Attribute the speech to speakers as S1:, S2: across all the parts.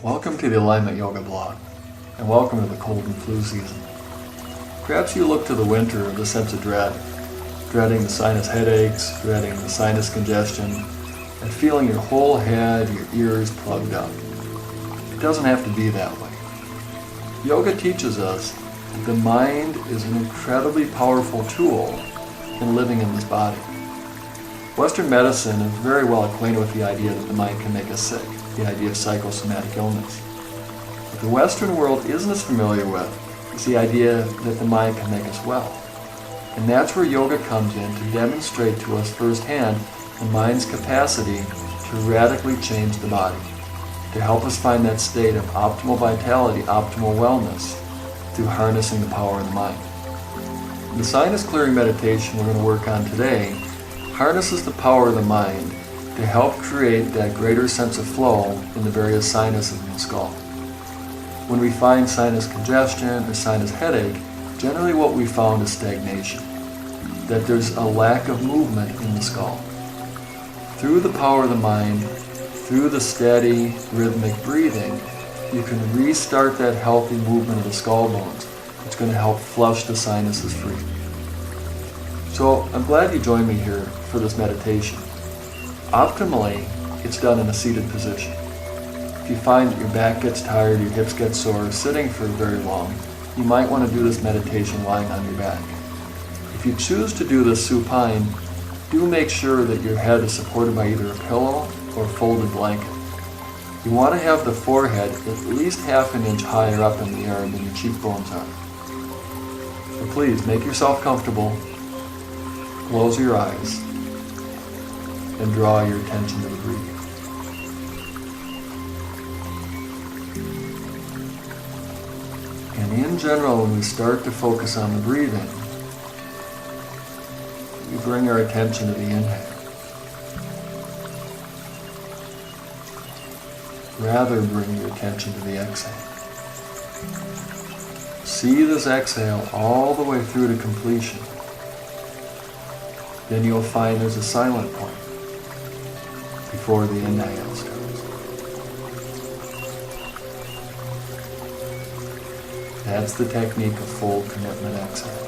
S1: Welcome to the Alignment Yoga blog, and welcome to the cold and flu season. Perhaps you look to the winter with a sense of dreading the sinus headaches, dreading the sinus congestion, and feeling your whole head, your ears plugged up. It doesn't have to be that way. Yoga teaches us that the mind is an incredibly powerful tool in living in this body. Western medicine is very well acquainted with the idea that the mind can make us sick, the idea of psychosomatic illness. What the Western world isn't as familiar with is the idea that the mind can make us well. And that's where yoga comes in to demonstrate to us firsthand the mind's capacity to radically change the body, to help us find that state of optimal vitality, optimal wellness, through harnessing the power of the mind. The sinus clearing meditation we're going to work on today harnesses the power of the mind to help create that greater sense of flow in the various sinuses in the skull. When we find sinus congestion or sinus headache, generally what we found is stagnation, that there's a lack of movement in the skull. Through the power of the mind, through the steady, rhythmic breathing, you can restart that healthy movement of the skull bones. It's going to help flush the sinuses free. So I'm glad you joined me here for this meditation. Optimally, it's done in a seated position. If you find that your back gets tired, your hips get sore, sitting for very long, you might want to do this meditation lying on your back. If you choose to do this supine, do make sure that your head is supported by either a pillow or a folded blanket. You want to have the forehead at least half an inch higher up in the air than your cheekbones are. So please make yourself comfortable, close your eyes, and draw your attention to the breathing. And in general, when we start to focus on the breathing, we bring our attention to the inhale. Rather, bring your attention to the exhale. See this exhale all the way through to completion. Then you'll find there's a silent point before the inhale starts. That's the technique of full commitment exhale.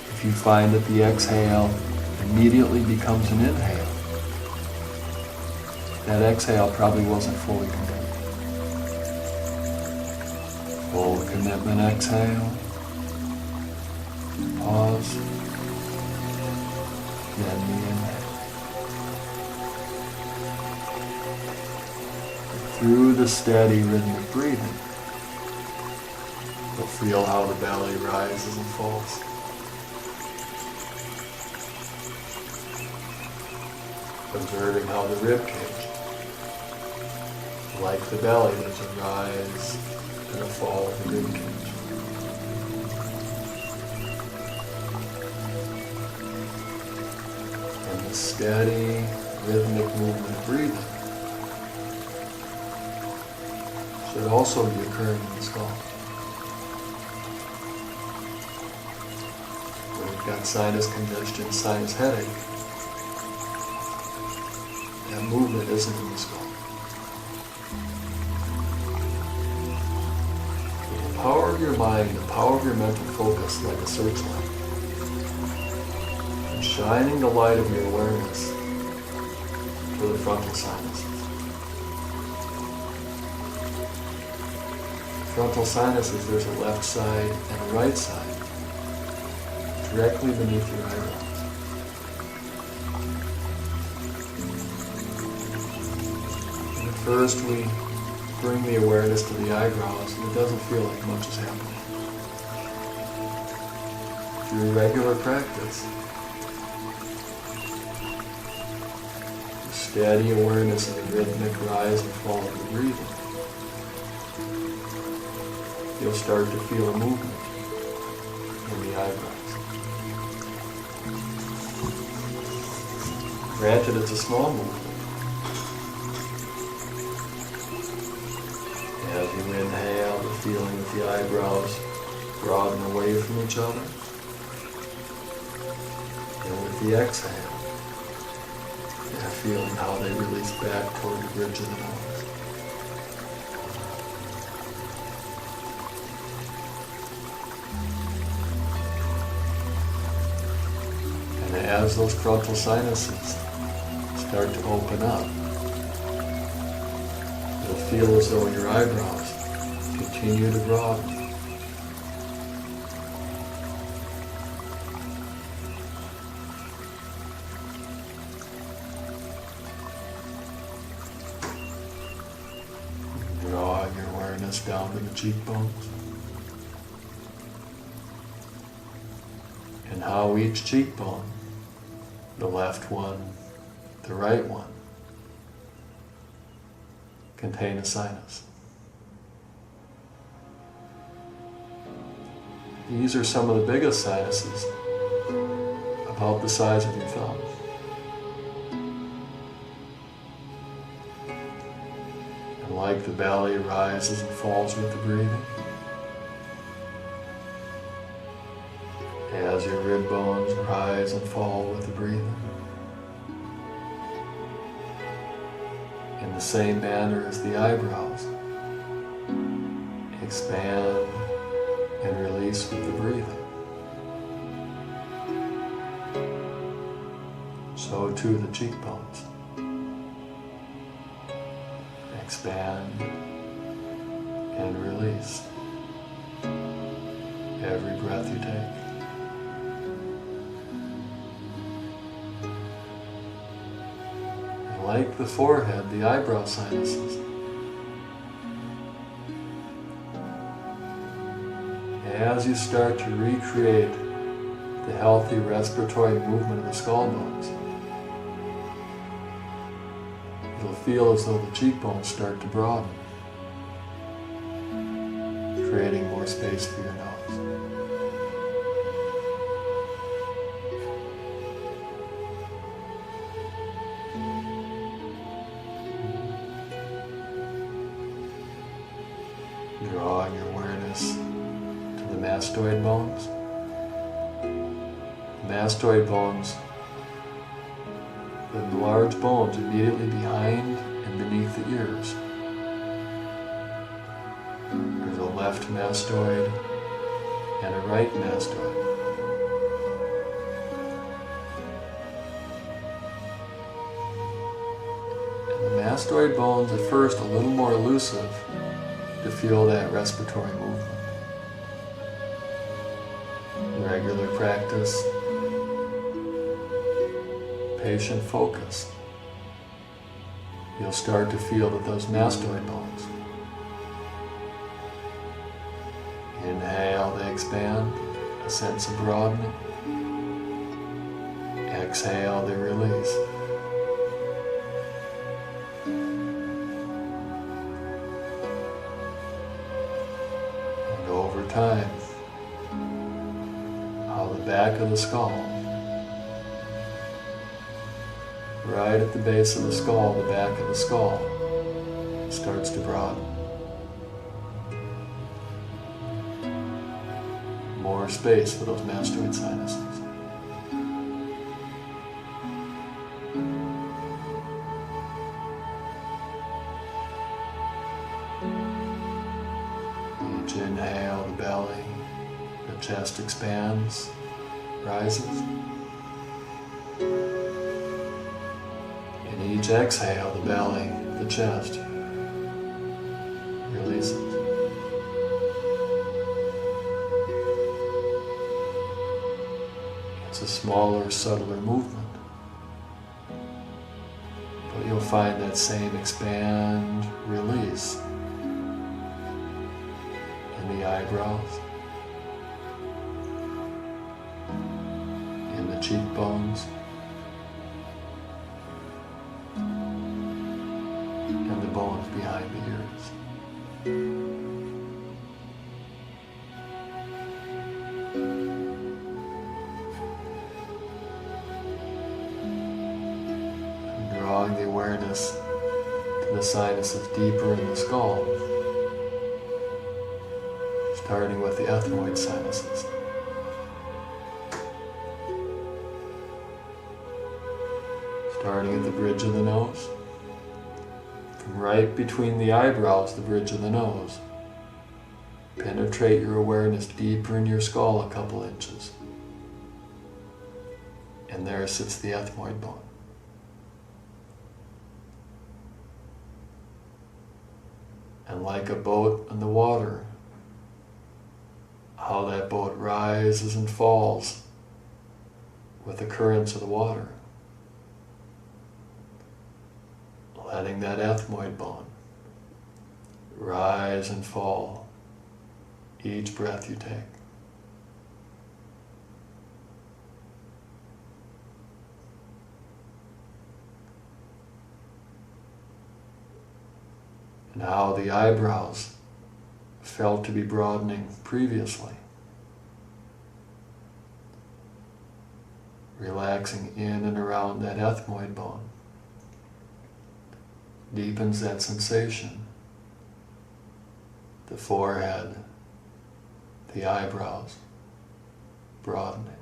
S1: If you find that the exhale immediately becomes an inhale, that exhale probably wasn't fully committed. Full commitment exhale. Pause. Then the inhale. Through the steady rhythmic breathing, you'll feel how the belly rises and falls. Observing how the rib cage, like the belly, there's a rise and a fall of the rib cage. And the steady, rhythmic movement of breathing should also be occurring in the skull. When you've got sinus congestion, sinus headache, that movement isn't in the skull. The power of your mind, the power of your mental focus, like a searchlight, and shining the light of your awareness to the frontal sinuses. Frontal sinuses, there's a left side and a right side, directly beneath your eyebrows. First, we bring the awareness to the eyebrows, and it doesn't feel like much is happening. Through regular practice, steady awareness of the rhythmic rise and fall of the breathing, you'll start to feel a movement in the eyebrows. Granted, it's a small movement. As you inhale, the feeling that the eyebrows broaden away from each other. And with the exhale, that feeling how they release back toward the bridge of the nose. And as those frontal sinuses start to open up, you'll feel as though your eyebrows continue to broaden. Drawing your awareness down to the cheekbones, and how each cheekbone, the left one, the right one, contain a sinus. These are some of the biggest sinuses, about the size of your thumb. And like the belly rises and falls with the breathing, as your rib bones rise and fall with the breathing, in the same manner as the eyebrows expand and release with the breathing, so too the cheekbones expand and release every breath you take. And like the forehead, the eyebrow sinuses, as you start to recreate the healthy respiratory movement of the skull bones, you'll feel as though the cheekbones start to broaden, creating more space for your nose. Drawing your awareness to the mastoid bones. The mastoid bones, the large bones immediately behind and beneath the ears. There's a left mastoid and a right mastoid. And the mastoid bones at first a little more elusive to feel that respiratory movement. Regular practice, patient focus, you'll start to feel that those mastoid bones, inhale, they expand, a sense of broadening. Exhale, they release. And over time, how the back of the skull, right at the base of the skull, the back of the skull starts to broaden. More space for those mastoid sinuses. Each inhale, the belly, the chest expands, rises. And each exhale, the belly, the chest releases. It's a smaller, subtler movement, but you'll find that same expand, release in the eyebrows, in the cheekbones, and the bones behind the ears. And drawing the awareness to the sinuses deeper in the skull, starting with the ethmoid sinuses. starting at the bridge of the nose. From right between the eyebrows, the bridge of the nose, penetrate your awareness deeper in your skull a couple inches. And there sits the ethmoid bone. And like a boat on the water, how that boat rises and falls with the currents of the water. Letting that ethmoid bone rise and fall each breath you take. And how the eyebrows felt to be broadening previously. Relaxing in and around that ethmoid bone deepens that sensation. The forehead, the eyebrows broadening.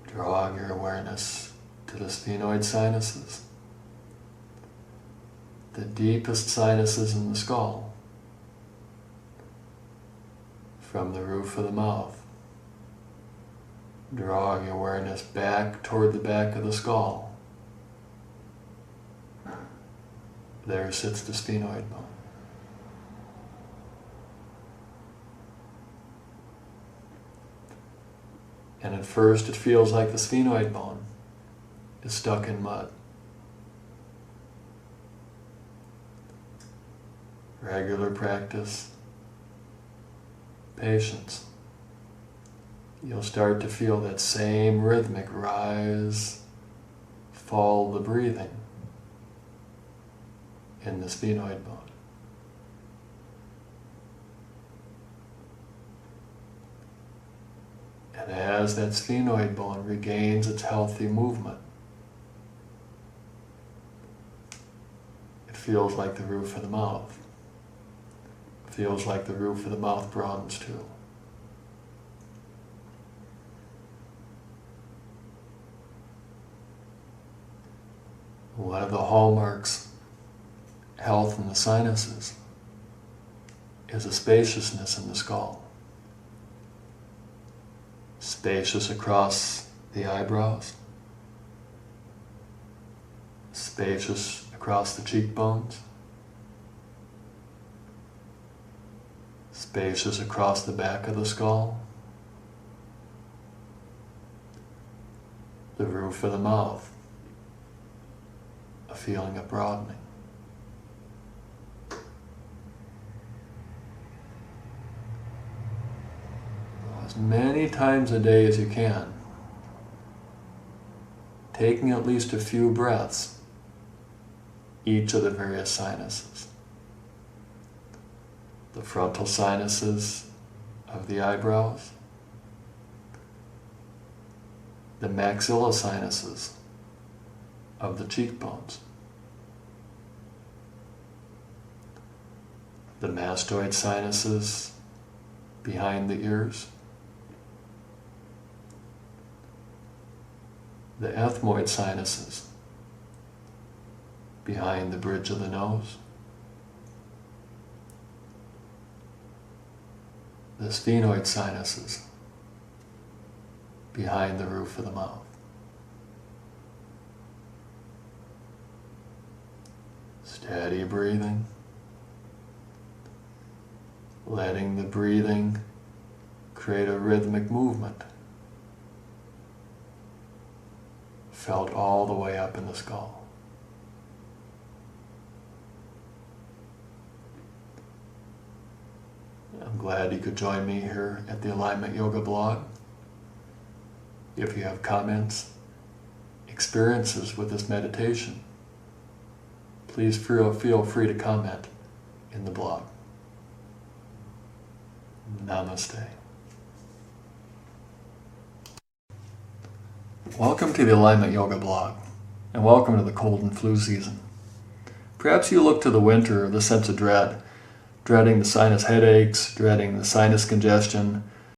S1: Drawing your awareness to the sphenoid sinuses, the deepest sinuses in the skull, from the roof of the mouth. Drawing your awareness back toward the back of the skull. There sits the sphenoid bone. And at first it feels like the sphenoid bone is stuck in mud. Regular practice, patience. You'll start to feel that same rhythmic rise, fall, the breathing in the sphenoid bone. And as that sphenoid bone regains its healthy movement, it feels like the roof of the mouth. It feels like the roof of the mouth broadens too. One of the hallmarks of health in the sinuses is a spaciousness in the skull. Spacious across the eyebrows, spacious across the cheekbones, spacious across the back of the skull, the roof of the mouth, a feeling of broadening. As many times a day as you can, taking at least a few breaths, each of the various sinuses. The frontal sinuses of the eyebrows, the maxilla sinuses of the cheekbones, the mastoid sinuses behind the ears, the ethmoid sinuses behind the bridge of the nose, the sphenoid sinuses behind the roof of the mouth. Steady breathing, letting the breathing create a rhythmic movement, felt all the way up in the skull. I'm glad you could join me here at the Alignment Yoga blog. If you have comments, experiences with this meditation, please feel free to comment in the blog. Namaste. Welcome to the Alignment Yoga blog. and welcome to the cold and flu season. Perhaps you look to the winter with a sense of dread, dreading the sinus headaches, dreading the sinus congestion,